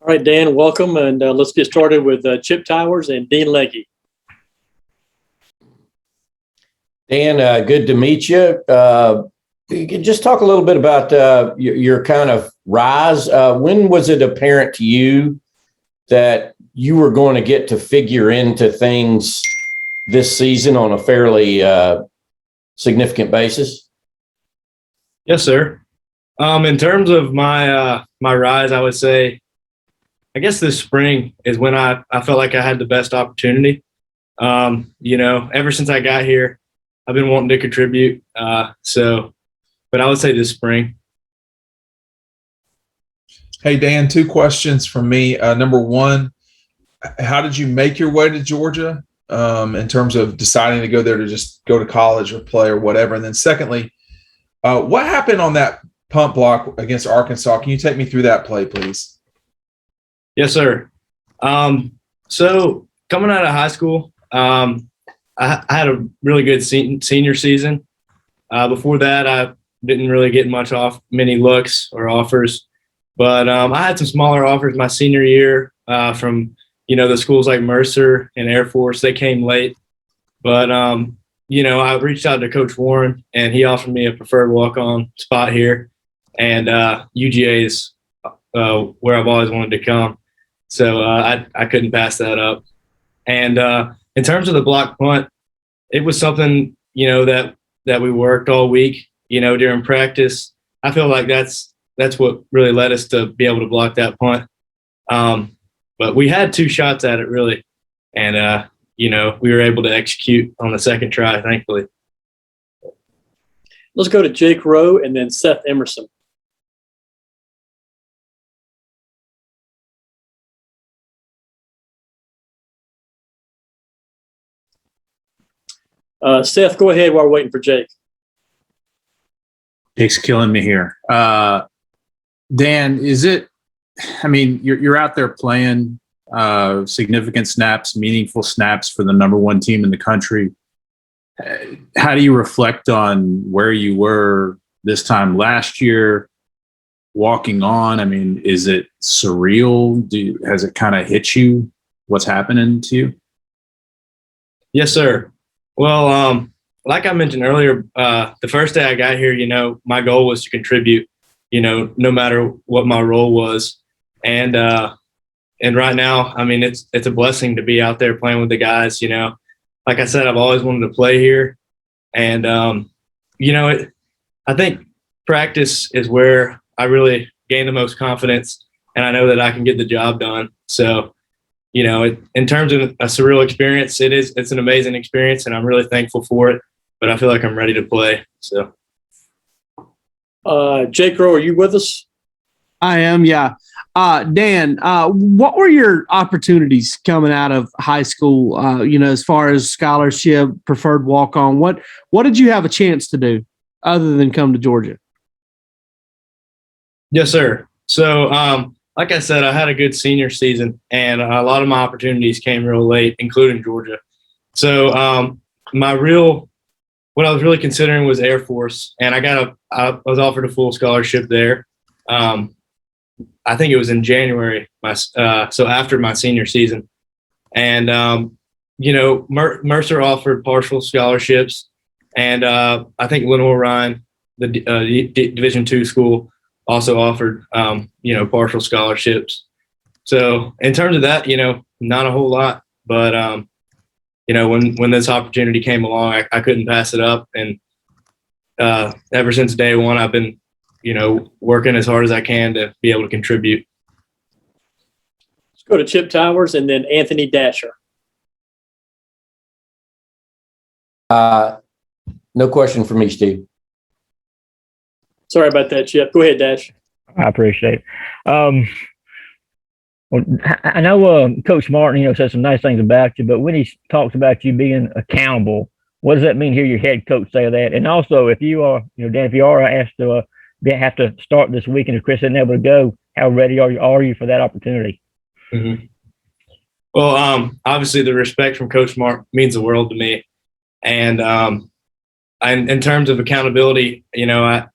All right, Dan, welcome, and let's get started with Chip Towers and Dean Legge. Dan, good to meet you. You could just talk a little bit about your kind of rise. When was it apparent to you that you were going to get to figure into things this season on a fairly significant basis? Yes, sir. In terms of my rise, I would say, I guess this spring is when I felt like I had the best opportunity. Ever since I got here, I've been wanting to contribute. But I would say this spring. Hey, Dan, two questions from me. Number one, how did you make your way to Georgia in terms of deciding to go there to just go to college or play or whatever? And then secondly, what happened on that punt block against Arkansas? Can you take me through that play, please? Yes, sir. So coming out of high school, I had a really good senior season. Before that, I didn't really get many looks or offers, but I had some smaller offers my senior year from the schools like Mercer and Air Force. They came late, but I reached out to Coach Warren, and he offered me a preferred walk-on spot here, and UGA is where I've always wanted to come. So I couldn't pass that up. And in terms of the block punt, it was something, that we worked all week, during practice. I feel like that's what really led us to be able to block that punt. But we had two shots at it, really. And, we were able to execute on the second try, thankfully. Let's go to Jake Rowe and then Seth Emerson. Seth, go ahead while we're waiting for Jake. Jake's killing me here. Dan, you're out there playing significant snaps, meaningful snaps for the number one team in the country. How do you reflect on where you were this time last year, walking on? Is it surreal? Has it kind of hit you, what's happening to you? Yes, sir. Well, like I mentioned earlier, the first day I got here, my goal was to contribute, no matter what my role was. And right now, it's a blessing to be out there playing with the guys, Like I said, I've always wanted to play here. And, I think practice is where I really gain the most confidence, and I know that I can get the job done. So, in terms of a surreal experience, it's an amazing experience, and I'm really thankful for it. But I feel like I'm ready to play. So, Jake Rowe, are you with us? I am, yeah. Dan, what were your opportunities coming out of high school? As far as scholarship, preferred walk-on, what did you have a chance to do other than come to Georgia? Yes, sir. So, like I said, I had a good senior season, and a lot of my opportunities came real late, including Georgia. So, what I was really considering was Air Force, and I was offered a full scholarship there. I think it was in January, so after my senior season. And, Mercer offered partial scholarships, and I think Lenore Ryan, the Division II school, also offered, partial scholarships. So in terms of that, not a whole lot, but, when this opportunity came along, I couldn't pass it up. And ever since day one, I've been, working as hard as I can to be able to contribute. Let's go to Chip Towers and then Anthony Dasher. No question for me, Steve. Sorry about that, Chip. Go ahead, Dash. I appreciate it. Well, I know Coach Martin, said some nice things about you, but when he talks about you being accountable, what does that mean? Hear your head coach say that? And also, if you are, Dan, if you are asked to have to start this weekend, if Chris isn't able to go, how ready are you for that opportunity? Mm-hmm. Well, obviously, the respect from Coach Smart means the world to me, and in terms of accountability, that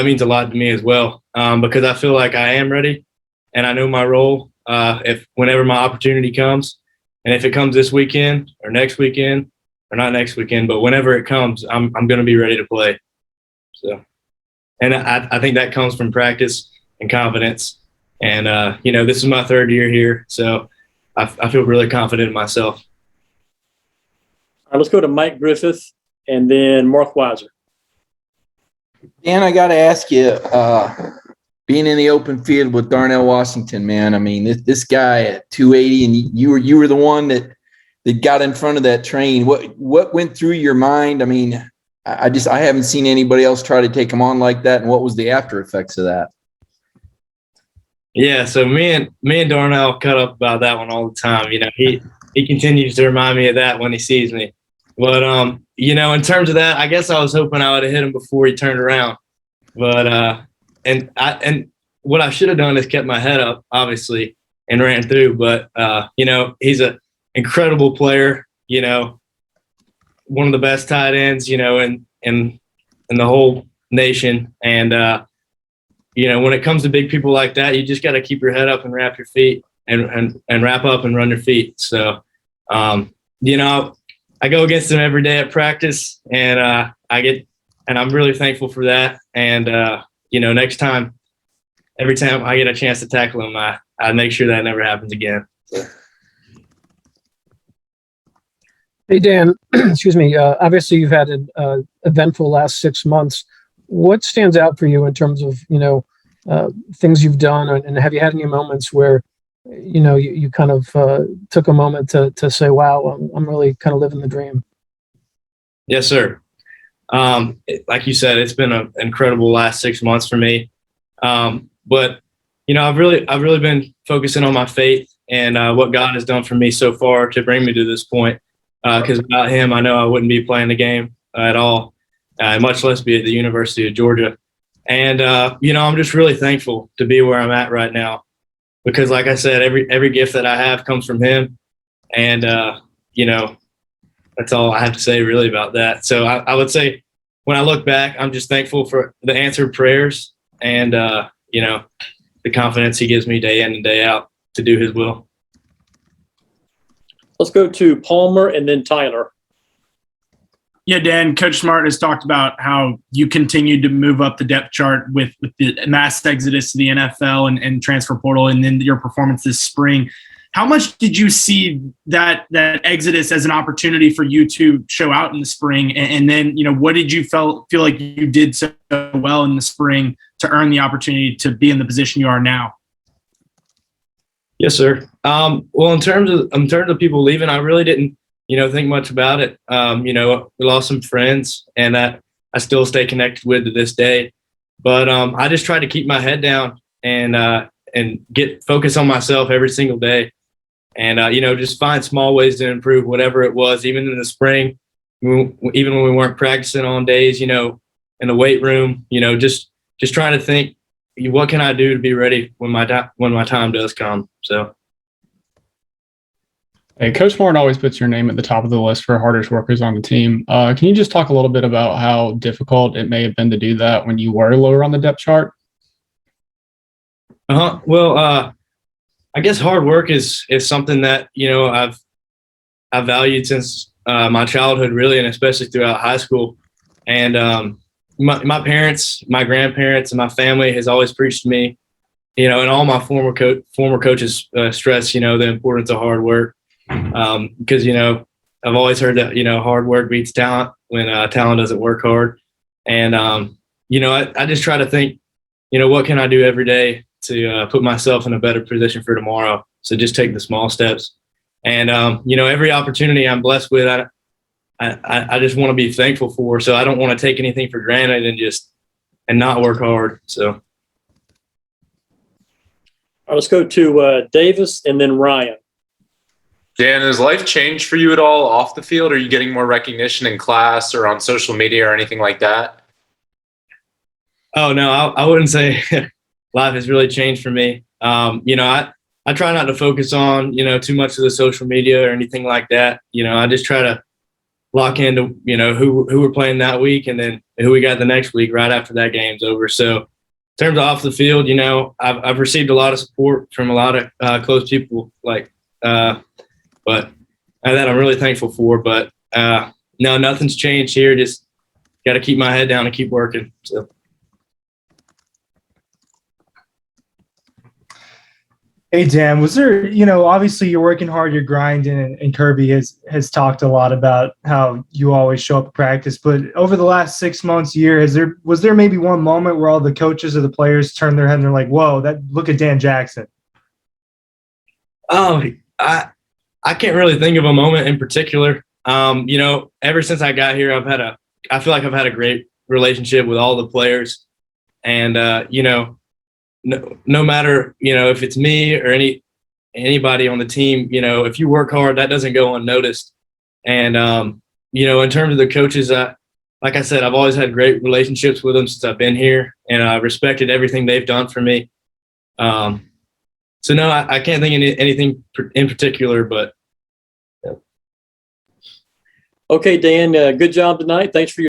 means a lot to me as well, because I feel like I am ready. and I know my role. If whenever my opportunity comes, and if it comes this weekend or next weekend, or not next weekend, but whenever it comes, I'm going to be ready to play. So, and I think that comes from practice and confidence. And this is my third year here, so I feel really confident in myself. All right, let's go to Mike Griffith and then Mark Weiser. Dan, I got to ask you, being in the open field with Darnell Washington, man, I mean, this guy at 280, and you were the one that got in front of that train. What went through your mind? I mean, I haven't seen anybody else try to take him on like that. And what was the after effects of that? Yeah, so me and Darnell cut up about that one all the time. He continues to remind me of that when he sees me. But in terms of that, I guess I was hoping I would have hit him before he turned around. But and what I should have done is kept my head up, obviously, and ran through. But he's an incredible player. One of the best tight ends, in the whole nation. And when it comes to big people like that, you just got to keep your head up and wrap your feet and wrap up and run your feet. So, I go against him every day at practice, and I'm really thankful for that. And next time, every time I get a chance to tackle him, I make sure that never happens again. Hey, Dan, excuse me. Obviously, you've had an eventful last 6 months. What stands out for you in terms of, things you've done? And have you had any moments where, you kind of took a moment to say, wow, I'm really kind of living the dream? Yes, sir. Like you said, it's been an incredible last 6 months for me. But I've really been focusing on my faith and what God has done for me so far to bring me to this point. Because without him, I know I wouldn't be playing the game at all, much less be at the University of Georgia. And I'm just really thankful to be where I'm at right now, because, like I said, every gift that I have comes from him, and that's all I have to say really about that. So I would say, when I look back, I'm just thankful for the answered prayers and the confidence he gives me day in and day out to do his will. Let's go to Palmer and then Tyler. Yeah, Dan, Coach Smart has talked about how you continued to move up the depth chart with the mass exodus to the NFL and transfer portal, and then your performance this spring. How much did you see that exodus as an opportunity for you to show out in the spring? And then, what did you feel like you did so well in the spring to earn the opportunity to be in the position you are now? Yes, sir. Well, in terms of people leaving, I really didn't, think much about it. We lost some friends, and that I still stay connected with to this day. But I just tried to keep my head down and get focus on myself every single day, and just find small ways to improve whatever it was. Even in the spring, even when we weren't practicing on days, in the weight room, just trying to think, what can I do to be ready when my time does come? So, hey, Coach Smart always puts your name at the top of the list for hardest workers on the team. Can you just talk a little bit about how difficult it may have been to do that when you were lower on the depth chart? Well, I guess hard work is something that I've valued since my childhood, really, and especially throughout high school. And my parents, my grandparents, and my family has always preached to me, and all my former coaches stress, the importance of hard work, because I've always heard that hard work beats talent when talent doesn't work hard, and I just try to think, what can I do every day to put myself in a better position for tomorrow. So just take the small steps, and every opportunity I'm blessed with, I just want to be thankful for. So I don't want to take anything for granted and not work hard. So. All right, let's go to Davis and then Ryan. Dan, has life changed for you at all off the field? Are you getting more recognition in class or on social media or anything like that? Oh, no, I wouldn't say life has really changed for me. I try not to focus on, too much of the social media or anything like that. I just try to lock into, who we're playing that week and then who we got the next week right after that game's over. So, terms of off the field, I've received a lot of support from a lot of close people, but that I'm really thankful for. But no, nothing's changed here. Just got to keep my head down and keep working. So. Hey, Dan, was there, obviously you're working hard, you're grinding, and Kirby has talked a lot about how you always show up at practice. But over the last 6 months, year, was there maybe one moment where all the coaches or the players turned their head and they're like, whoa, look at Dan Jackson? Oh, I can't really think of a moment in particular. Ever since I got here, I feel like I've had a great relationship with all the players, and no matter if it's me or anybody on the team, if you work hard, that doesn't go unnoticed. And in terms of the coaches, like I said, I've always had great relationships with them since I've been here, and I respected everything they've done for me. So no, I can't think of anything in particular, but. Okay, Dan, good job tonight. Thanks for your